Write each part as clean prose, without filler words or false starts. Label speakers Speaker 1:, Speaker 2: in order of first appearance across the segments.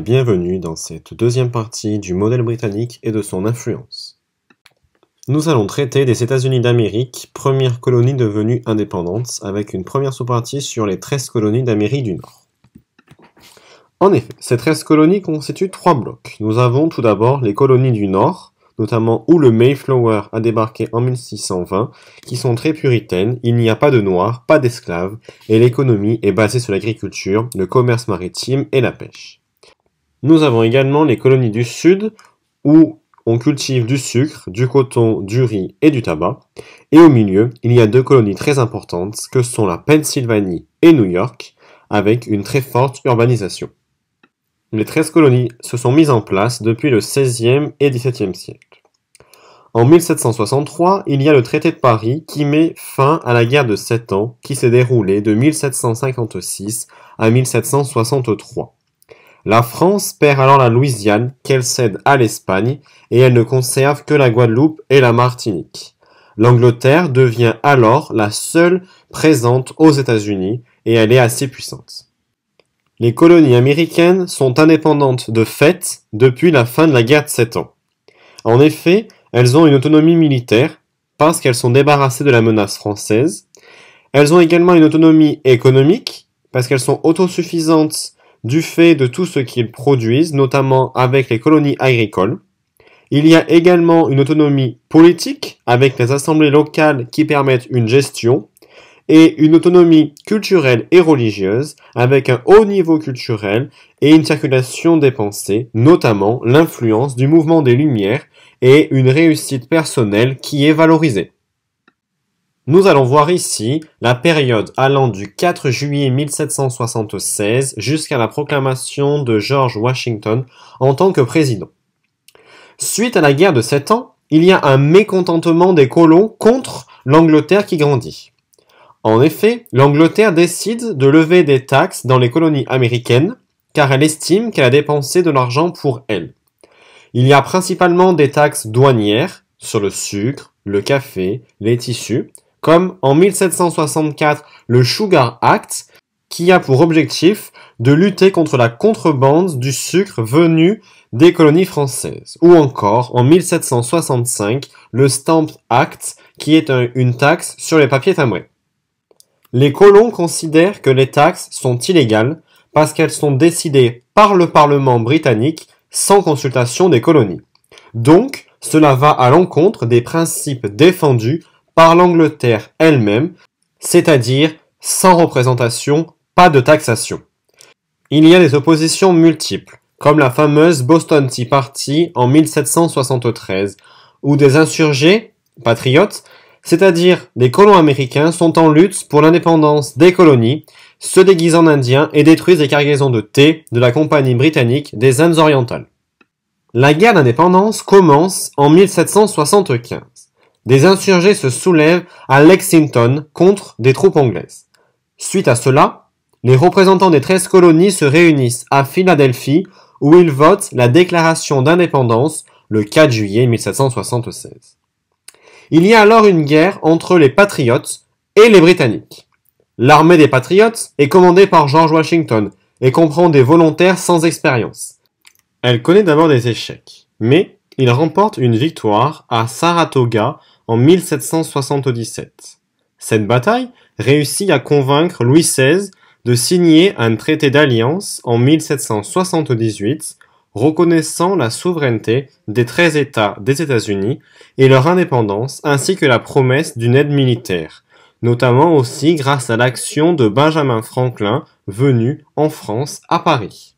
Speaker 1: bienvenue dans cette deuxième partie du modèle britannique et de son influence. Nous allons traiter des États-Unis d'Amérique, première colonie devenue indépendante, avec une première sous-partie sur les 13 colonies d'Amérique du Nord. En effet, ces 13 colonies constituent 3 blocs. Nous avons tout d'abord les colonies du Nord, notamment où le Mayflower a débarqué en 1620, qui sont très puritaines, il n'y a pas de noirs, pas d'esclaves, et l'économie est basée sur l'agriculture, le commerce maritime et la pêche. Nous avons également les colonies du Sud, où on cultive du sucre, du coton, du riz et du tabac. Et au milieu, il y a 2 colonies très importantes, que sont la Pennsylvanie et New York, avec une très forte urbanisation. Les 13 colonies se sont mises en place depuis le XVIe et XVIIe siècle. En 1763, il y a le traité de Paris qui met fin à la guerre de 7 ans qui s'est déroulée de 1756 à 1763. La France perd alors la Louisiane qu'elle cède à l'Espagne et elle ne conserve que la Guadeloupe et la Martinique. L'Angleterre devient alors la seule présente aux États-Unis et elle est assez puissante. Les colonies américaines sont indépendantes de fait depuis la fin de la guerre de 7 ans. En effet, elles ont une autonomie militaire parce qu'elles sont débarrassées de la menace française. Elles ont également une autonomie économique parce qu'elles sont autosuffisantes du fait de tout ce qu'ils produisent, notamment avec les colonies agricoles. Il y a également une autonomie politique avec les assemblées locales qui permettent une gestion et une autonomie culturelle et religieuse avec un haut niveau culturel et une circulation des pensées, notamment l'influence du mouvement des Lumières et une réussite personnelle qui est valorisée. Nous allons voir ici la période allant du 4 juillet 1776 jusqu'à la proclamation de George Washington en tant que président. Suite à la guerre de 7 ans, il y a un mécontentement des colons contre l'Angleterre qui grandit. En effet, l'Angleterre décide de lever des taxes dans les colonies américaines car elle estime qu'elle a dépensé de l'argent pour elle. Il y a principalement des taxes douanières sur le sucre, le café, les tissus, comme en 1764 le Sugar Act, qui a pour objectif de lutter contre la contrebande du sucre venu des colonies françaises, ou encore en 1765 le Stamp Act, qui est une taxe sur les papiers timbrés. Les colons considèrent que les taxes sont illégales parce qu'elles sont décidées par le Parlement britannique sans consultation des colonies. Donc, cela va à l'encontre des principes défendus par l'Angleterre elle-même, c'est-à-dire sans représentation, pas de taxation. Il y a des oppositions multiples, comme la fameuse Boston Tea Party en 1773, où des insurgés, patriotes, c'est-à-dire des colons américains, sont en lutte pour l'indépendance des colonies, se déguisent en indiens et détruisent les cargaisons de thé de la Compagnie britannique des Indes orientales. La guerre d'indépendance commence en 1775. Des insurgés se soulèvent à Lexington contre des troupes anglaises. Suite à cela, les représentants des 13 colonies se réunissent à Philadelphie où ils votent la déclaration d'indépendance le 4 juillet 1776. Il y a alors une guerre entre les Patriotes et les Britanniques. L'armée des Patriotes est commandée par George Washington et comprend des volontaires sans expérience. Elle connaît d'abord des échecs, mais il remporte une victoire à Saratoga en 1777. Cette bataille réussit à convaincre Louis XVI de signer un traité d'alliance en 1778 reconnaissant la souveraineté des 13 États des États-Unis et leur indépendance ainsi que la promesse d'une aide militaire, notamment aussi grâce à l'action de Benjamin Franklin venu en France à Paris.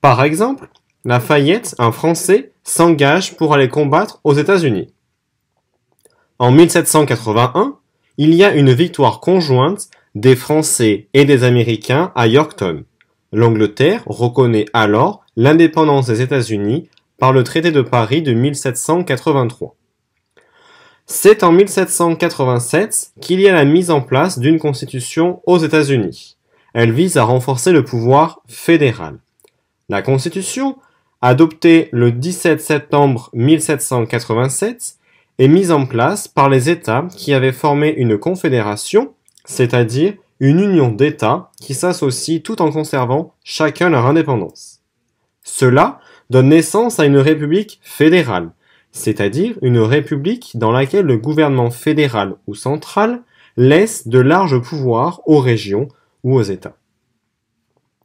Speaker 1: Par exemple, Lafayette, un Français, s'engage pour aller combattre aux États-Unis. En 1781, il y a une victoire conjointe des Français et des Américains à Yorktown. L'Angleterre reconnaît alors l'indépendance des États-Unis par le traité de Paris de 1783. C'est en 1787 qu'il y a la mise en place d'une constitution aux États-Unis. Elle vise à renforcer le pouvoir fédéral. La constitution, adoptée le 17 septembre 1787, est mise en place par les États qui avaient formé une confédération, c'est-à-dire une union d'États qui s'associent tout en conservant chacun leur indépendance. Cela donne naissance à une république fédérale, c'est-à-dire une république dans laquelle le gouvernement fédéral ou central laisse de larges pouvoirs aux régions ou aux États.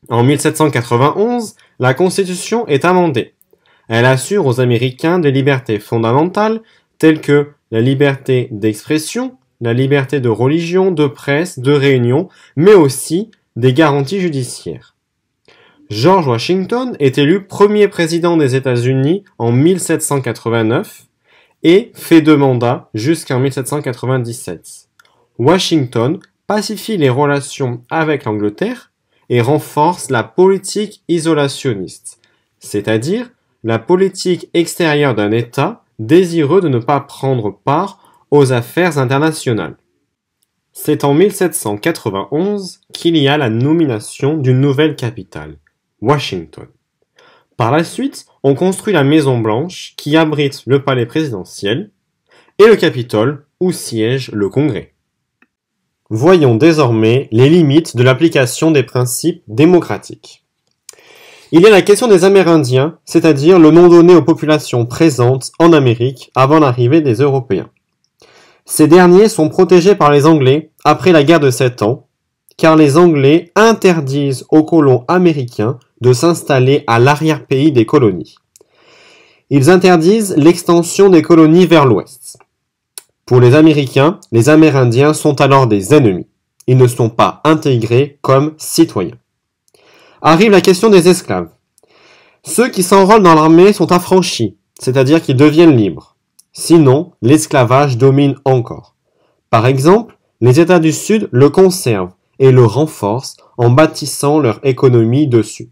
Speaker 1: En 1791, la Constitution est amendée. Elle assure aux Américains des libertés fondamentales telles que la liberté d'expression, la liberté de religion, de presse, de réunion, mais aussi des garanties judiciaires. George Washington est élu premier président des États-Unis en 1789 et fait 2 mandats jusqu'en 1797. Washington pacifie les relations avec l'Angleterre et renforce la politique isolationniste, c'est-à-dire la politique extérieure d'un État désireux de ne pas prendre part aux affaires internationales. C'est en 1791 qu'il y a la nomination d'une nouvelle capitale, Washington. Par la suite, on construit la Maison Blanche qui abrite le palais présidentiel et le Capitole où siège le Congrès. Voyons désormais les limites de l'application des principes démocratiques. Il y a la question des Amérindiens, c'est-à-dire le nom donné aux populations présentes en Amérique avant l'arrivée des Européens. Ces derniers sont protégés par les Anglais après la guerre de 7 ans, car les Anglais interdisent aux colons américains de s'installer à l'arrière-pays des colonies. Ils interdisent l'extension des colonies vers l'ouest. Pour les Américains, les Amérindiens sont alors des ennemis. Ils ne sont pas intégrés comme citoyens. Arrive la question des esclaves. Ceux qui s'enrôlent dans l'armée sont affranchis, c'est-à-dire qu'ils deviennent libres. Sinon, l'esclavage domine encore. Par exemple, les États du Sud le conservent et le renforcent en bâtissant leur économie dessus.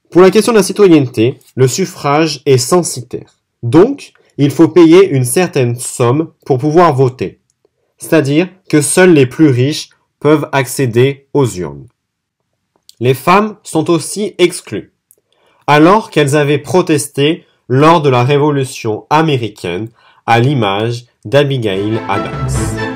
Speaker 1: Pour la question de la citoyenneté, le suffrage est censitaire. Donc, il faut payer une certaine somme pour pouvoir voter. C'est-à-dire que seuls les plus riches peuvent accéder aux urnes. Les femmes sont aussi exclues, alors qu'elles avaient protesté lors de la Révolution américaine à l'image d'Abigail Adams.